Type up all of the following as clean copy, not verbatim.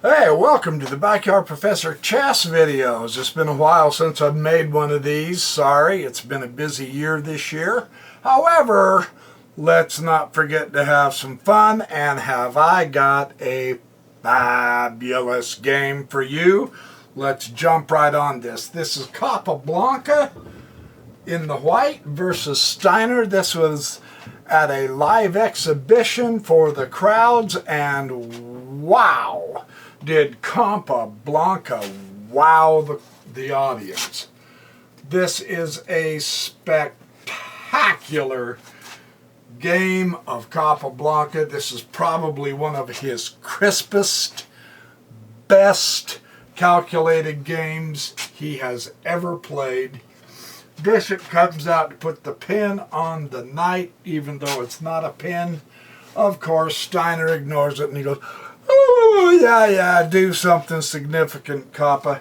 Hey, welcome to the Backyard Professor Chess videos. It's been a while since I've made one of these. Sorry, it's been a busy year this year. However, let's not forget to have some fun, and have I got a fabulous game for you. Let's jump right on this. This is Capablanca in the white versus Steiner. This was at a live exhibition for the crowds, and wow, did Capablanca wow the audience. This is a spectacular game of Capablanca. This is probably one of his crispest, best calculated games he has ever played. Bishop comes out to put the pin on the knight, even though it's not a pin. Of course, Steiner ignores it and he goes, "Oh, yeah, do something significant, Kappa."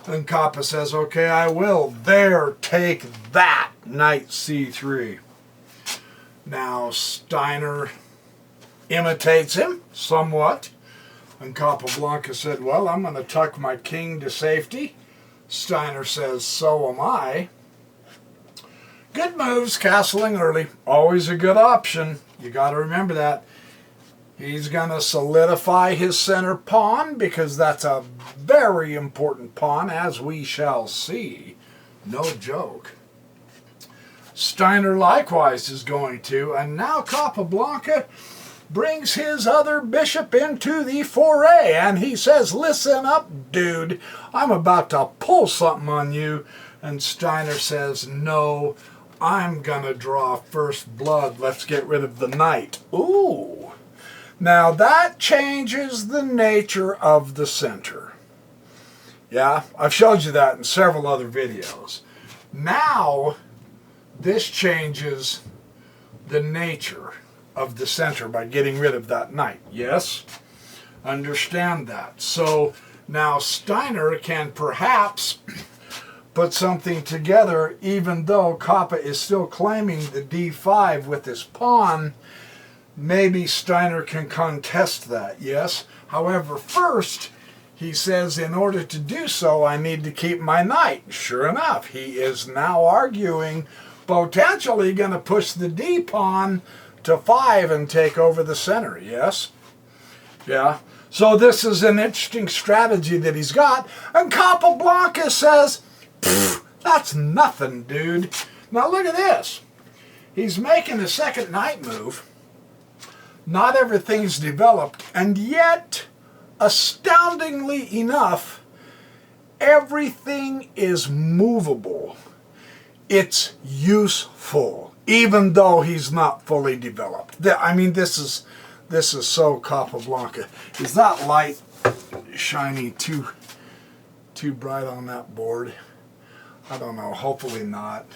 And Kappa says, "Okay, I will. There, take that, knight c3. Now, Steiner imitates him somewhat. And Capablanca said, "Well, I'm going to tuck my king to safety." Steiner says, "So am I." Good moves, castling early. Always a good option. You got to remember that. He's going to solidify his center pawn because that's a very important pawn, as we shall see. No joke. Steiner likewise is going to, and now Capablanca brings his other bishop into the foray, and he says, "Listen up, dude. I'm about to pull something on you." And Steiner says, "No, I'm gonna draw first blood. Let's get rid of the knight." Ooh. Now that changes the nature of the center. Yeah, I've showed you that in several other videos. Now, this changes the nature of the center by getting rid of that knight. Yes? Understand that. So now Steiner can perhaps put something together, even though Kappa is still claiming the d5 with his pawn. Maybe Steiner can contest that, yes? However, first, he says, in order to do so, I need to keep my knight. Sure enough, he is now arguing, potentially going to push the d-pawn to 5 and take over the center, yes? Yeah. So this is an interesting strategy that he's got, and Capablanca says, "That's nothing, dude." Now look at this. He's making a second knight move. Not everything's developed, and yet, astoundingly enough, everything is movable. It's useful, even though he's not fully developed. I mean, this is so Capablanca. Is that light shining too bright on that board? I don't know. Hopefully not.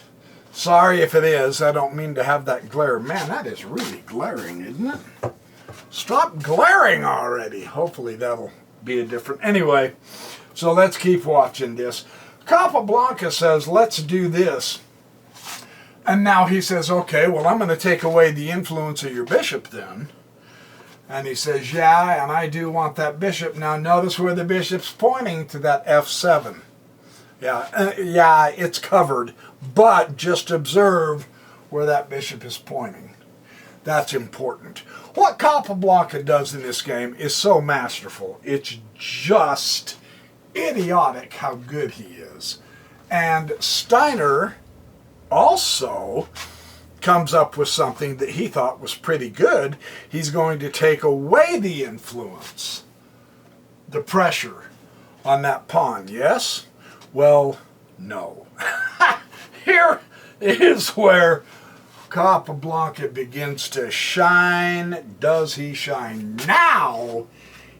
Sorry if it is. I don't mean to have that glare. Man, that is really glaring, isn't it? Stop glaring already. Hopefully that'll be a different... Anyway, so let's keep watching this. Capablanca says, "Let's do this." And now he says, "Okay, well, I'm going to take away the influence of your bishop then." And he says, "Yeah, and I do want that bishop." Now notice where the bishop's pointing to that f7. Yeah, it's covered, but just observe where that bishop is pointing. That's important. What Capablanca does in this game is so masterful. It's just idiotic how good he is. And Steiner also comes up with something that he thought was pretty good. He's going to take away the influence, the pressure on that pawn, yes? Well, no. Here is where Capablanca begins to shine. Does he shine? Now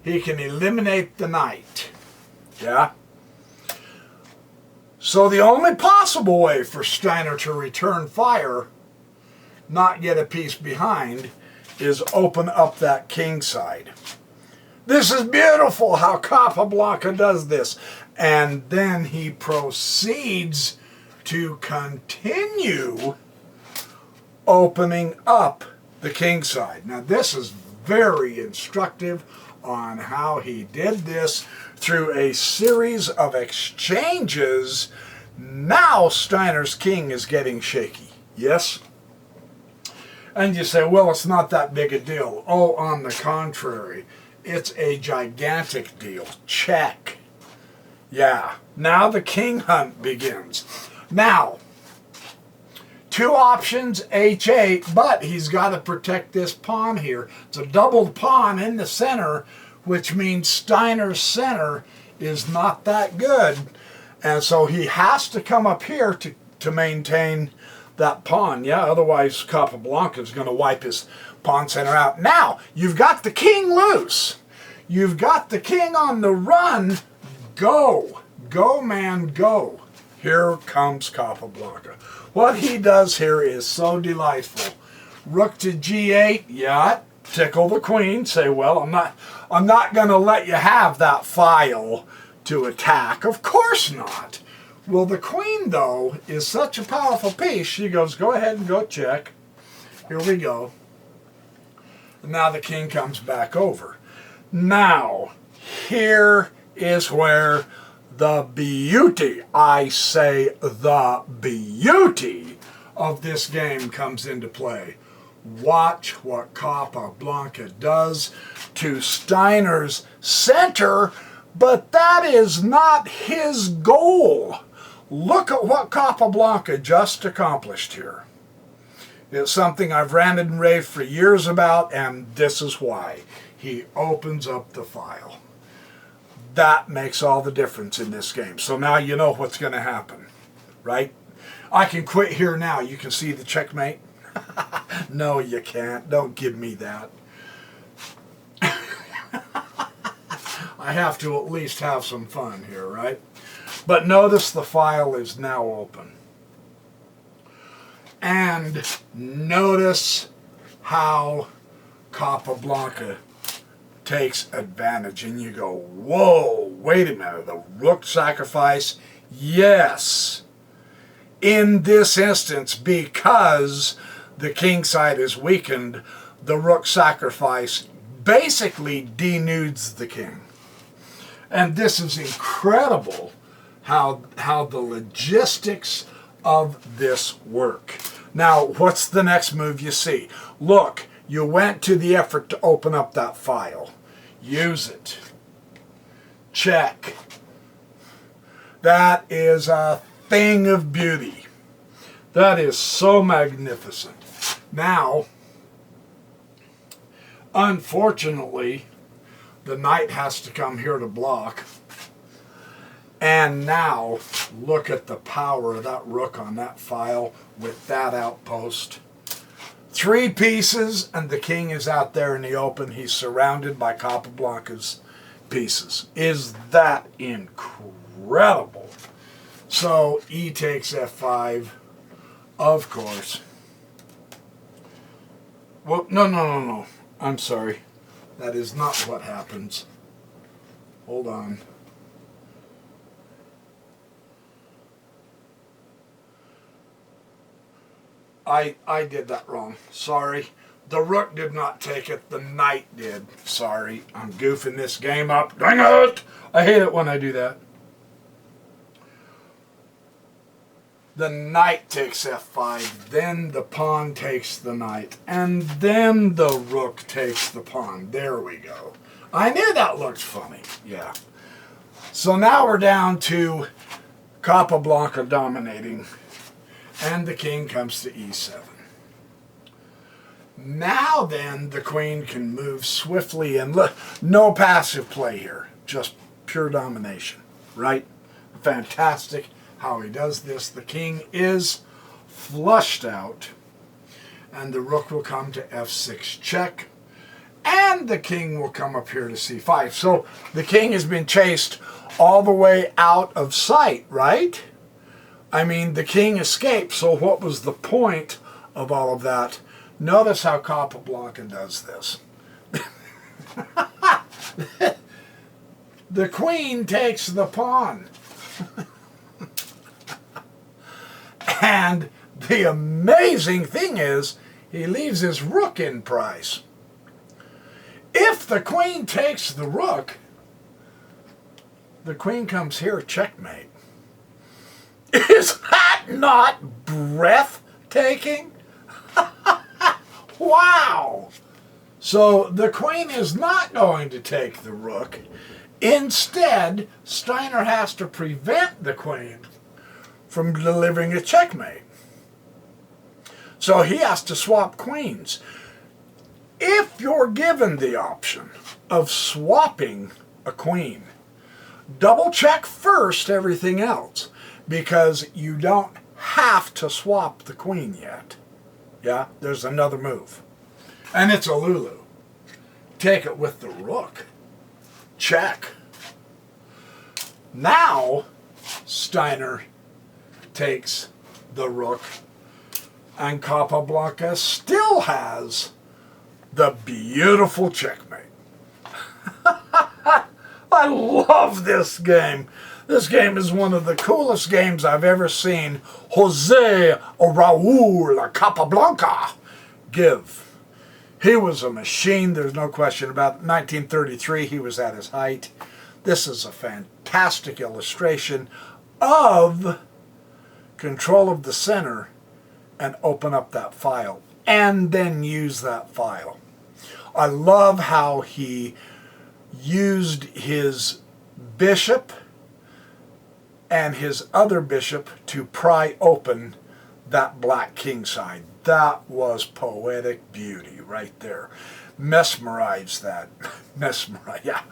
he can eliminate the knight. Yeah? So the only possible way for Steiner to return fire, not get a piece behind, is open up that king side. This is beautiful how Capablanca does this. And then he proceeds to continue opening up the king side. Now this is very instructive. on how he did this through a series of exchanges. Now Steiner's king is getting shaky. Yes? And you say, well, it's not that big a deal. Oh, on the contrary, it's a gigantic deal. Check. Yeah. Now the king hunt begins. Now, two options, H8, but he's got to protect this pawn here. It's a doubled pawn in the center, which means Steiner's center is not that good. And so he has to come up here to maintain that pawn. Yeah, otherwise Capablanca is going to wipe his pawn center out. Now, you've got the king loose. You've got the king on the run. Go. Go, man, go. Here comes Capablanca. What he does here is so delightful. Rook to G8, yeah, tickle the queen. Say, well, I'm not going to let you have that file to attack. Of course not. Well, the queen, though, is such a powerful piece. She goes, go ahead and go check. Here we go. And now the king comes back over. Now, here is where the beauty, I say the beauty of this game comes into play. Watch what Capablanca does to Steiner's center, but that is not his goal. Look at what Capablanca just accomplished here. It's something I've ranted and raved for years about, and this is why. He opens up the file. That makes all the difference in this game. So now you know what's going to happen, right? I can quit here now. You can see the checkmate. No, you can't. Don't give me that. I have to at least have some fun here, right? But notice the file is now open. And notice how Capablanca takes advantage, and you go, whoa, wait a minute, the rook sacrifice? Yes. In this instance, because the king side is weakened, the rook sacrifice basically denudes the king. And this is incredible how the logistics of this work. Now, what's the next move you see? Look, you went to the effort to open up that file. Use it. Check. That is a thing of beauty. That is so magnificent. Now, unfortunately, the knight has to come here to block. And now, look at the power of that rook on that file with that outpost. 3 pieces, and the king is out there in the open. He's surrounded by Capablanca's pieces. Is that incredible? So, e takes f5, of course. Well, no. I'm sorry. That is not what happens. Hold on. I did that wrong. Sorry. The rook did not take it. The knight did. Sorry. I'm goofing this game up. Dang it! I hate it when I do that. The knight takes f5. Then the pawn takes the knight. And then the rook takes the pawn. There we go. I knew that looked funny. Yeah. So now we're down to Capablanca dominating. And the king comes to e7. Now then, the queen can move swiftly and look, no passive play here, just pure domination, right? Fantastic how he does this. The king is flushed out, and the rook will come to f6 check, and the king will come up here to c5. So the king has been chased all the way out of sight, right? I mean, the king escaped, so what was the point of all of that? Notice how Capablanca does this. The queen takes the pawn. And the amazing thing is, he leaves his rook in price. If the queen takes the rook, the queen comes here, checkmate. Is that not breathtaking? Wow! So the queen is not going to take the rook. Instead, Steiner has to prevent the queen from delivering a checkmate. So he has to swap queens. If you're given the option of swapping a queen, double check first everything else, because you don't have to swap the queen yet. Yeah, there's another move. And it's a Lulu. Take it with the rook. Check. Now, Steiner takes the rook, and Capablanca still has the beautiful checkmate. I love this game. This game is one of the coolest games I've ever seen Jose Raul Capablanca give. He was a machine, there's no question about it. 1933, he was at his height. This is a fantastic illustration of control of the center and open up that file and then use that file. I love how he used his bishop and his other bishop to pry open that black king side. That was poetic beauty right there. Mesmerize that. Mesmerize, yeah.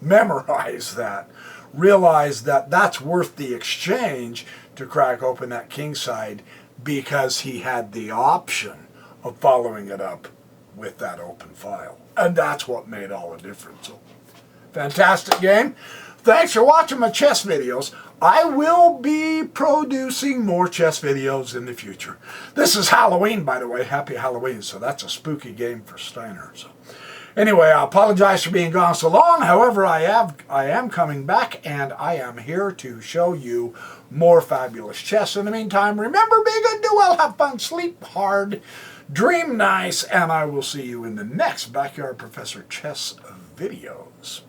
Memorize that. Realize that that's worth the exchange to crack open that king side, because he had the option of following it up with that open file. And that's what made all the difference. So, fantastic game. Thanks for watching my chess videos. I will be producing more chess videos in the future. This is Halloween, by the way. Happy Halloween. So that's a spooky game for Steiner. So anyway, I apologize for being gone so long. However, I am coming back, and I am here to show you more fabulous chess. In the meantime, remember, be good, do well, have fun, sleep hard, dream nice, and I will see you in the next Backyard Professor Chess videos.